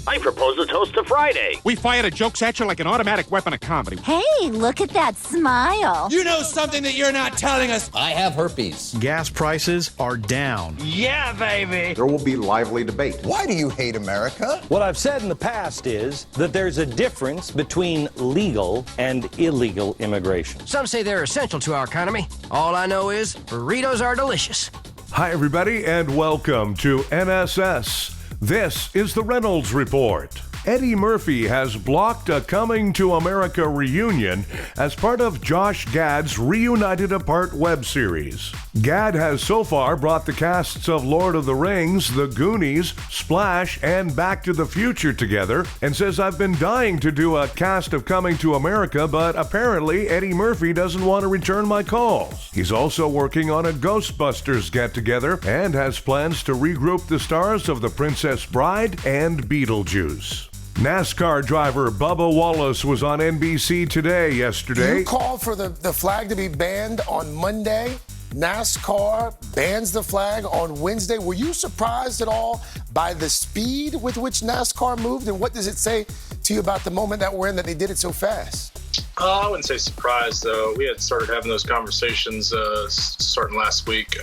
I propose a toast to Friday. We fire the jokes at you like an automatic weapon of comedy. Hey, look at that smile. You know something that you're not telling us. I have herpes. Gas prices are down. Yeah, baby. There will be lively debate. Why do you hate America? What I've said in the past is that there's a difference between legal and illegal immigration. Some say they're essential to our economy. All I know is burritos are delicious. Hi, everybody, and welcome to NSS. This is the Reynolds Report. Eddie Murphy has blocked a Coming to America reunion as part of Josh Gad's Reunited Apart web series. Gad has so far brought the casts of Lord of the Rings, The Goonies, Splash, and Back to the Future together and says, "I've been dying to do a cast of Coming to America, but apparently Eddie Murphy doesn't want to return my calls." He's also working on a Ghostbusters get-together and has plans to regroup the stars of The Princess Bride and Beetlejuice. NASCAR driver Bubba Wallace was on NBC yesterday. You called for the flag to be banned on Monday. NASCAR bans the flag on Wednesday. Were you surprised at all by the speed with which NASCAR moved? And what does it say to you about the moment that we're in that they did it so fast? I wouldn't say surprised. We had started having those conversations starting last week,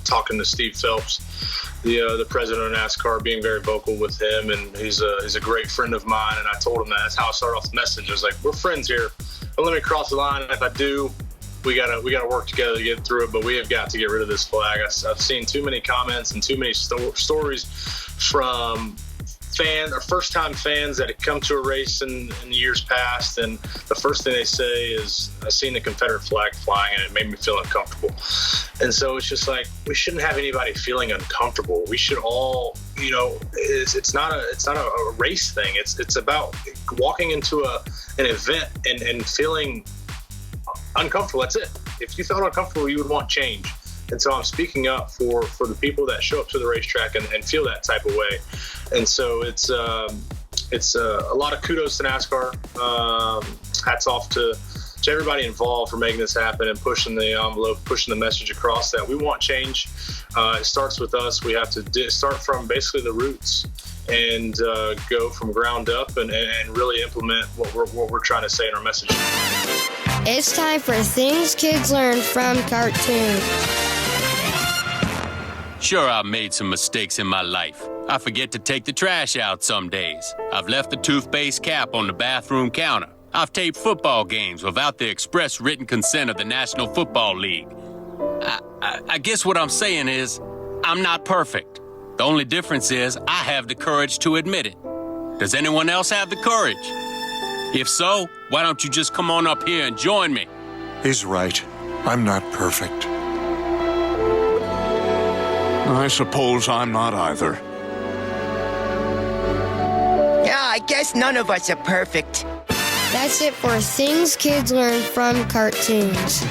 talking to Steve Phelps, the president of NASCAR, being very vocal with him, and he's a great friend of mine. And I told him that's how I started off the message. I was like, "We're friends here. Don't let me cross the line. If I do, we gotta work together to get through it. But we have got to get rid of this flag." I've seen too many comments and too many stories from fans or first-time fans that have come to a race in years past, and the first thing they say is, "I seen the Confederate flag flying and it made me feel uncomfortable." And so it's just like, we shouldn't have anybody feeling uncomfortable. We should all, it's not a race thing. It's about walking into an event and feeling uncomfortable. That's it. If you felt uncomfortable, you would want change. And so I'm speaking up for the people that show up to the racetrack and feel that type of way. And so it's a lot of kudos to NASCAR. Hats off to everybody involved for making this happen and pushing the envelope, pushing the message across that we want change. It starts with us. We have to start from basically the roots and go from ground up and really implement what we're trying to say in our message. It's time for Things Kids Learn from Cartoons. Sure, I've made some mistakes in my life. I forget to take the trash out some days. I've left the toothpaste cap on the bathroom counter. I've taped football games without the express written consent of the National Football League. I guess what I'm saying is, I'm not perfect. The only difference is I have the courage to admit it. Does anyone else have the courage? If so, why don't you just come on up here and join me? He's right. I'm not perfect. I suppose I'm not either. Yeah, I guess none of us are perfect. That's it for Things Kids Learn from Cartoons.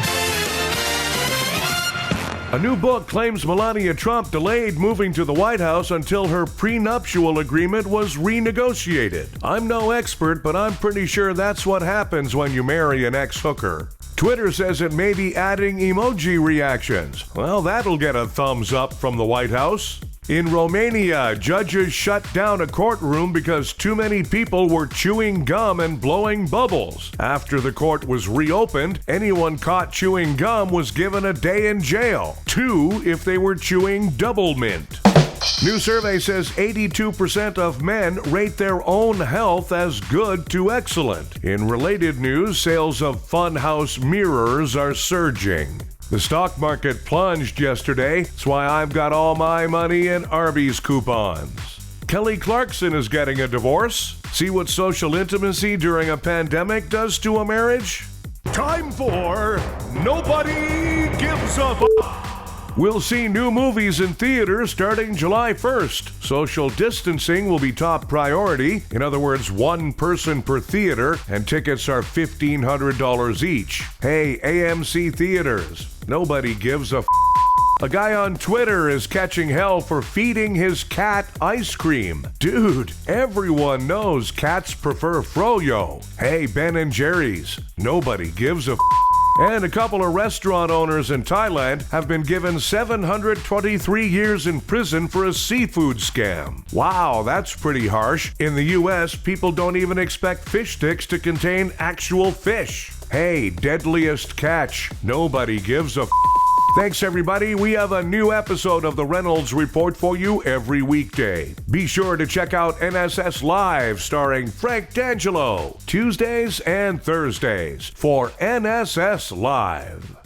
A new book claims Melania Trump delayed moving to the White House until her prenuptial agreement was renegotiated. I'm no expert, but I'm pretty sure that's what happens when you marry an ex-hooker. Twitter says it may be adding emoji reactions. Well, that'll get a thumbs up from the White House. In Romania, judges shut down a courtroom because too many people were chewing gum and blowing bubbles. After the court was reopened, anyone caught chewing gum was given a day in jail. 2 if they were chewing double mint. New survey says 82% of men rate their own health as good to excellent. In related news, sales of Funhouse mirrors are surging. The stock market plunged yesterday. That's why I've got all my money in Arby's coupons. Kelly Clarkson is getting a divorce. See what social intimacy during a pandemic does to a marriage? Time for Nobody Gives a F***. We'll see new movies in theaters starting July 1st. Social distancing will be top priority. In other words, one person per theater, and tickets are $1,500 each. Hey, AMC Theaters, nobody gives a f***. A guy on Twitter is catching hell for feeding his cat ice cream. Dude, everyone knows cats prefer froyo. Hey, Ben and Jerry's, nobody gives a f***. And a couple of restaurant owners in Thailand have been given 723 years in prison for a seafood scam. Wow, that's pretty harsh. In the U.S., people don't even expect fish sticks to contain actual fish. Hey, deadliest catch. Nobody gives a Thanks, everybody. We have a new episode of the Reynolds Report for you every weekday. Be sure to check out NSS Live starring Frank D'Angelo, Tuesdays and Thursdays for NSS Live.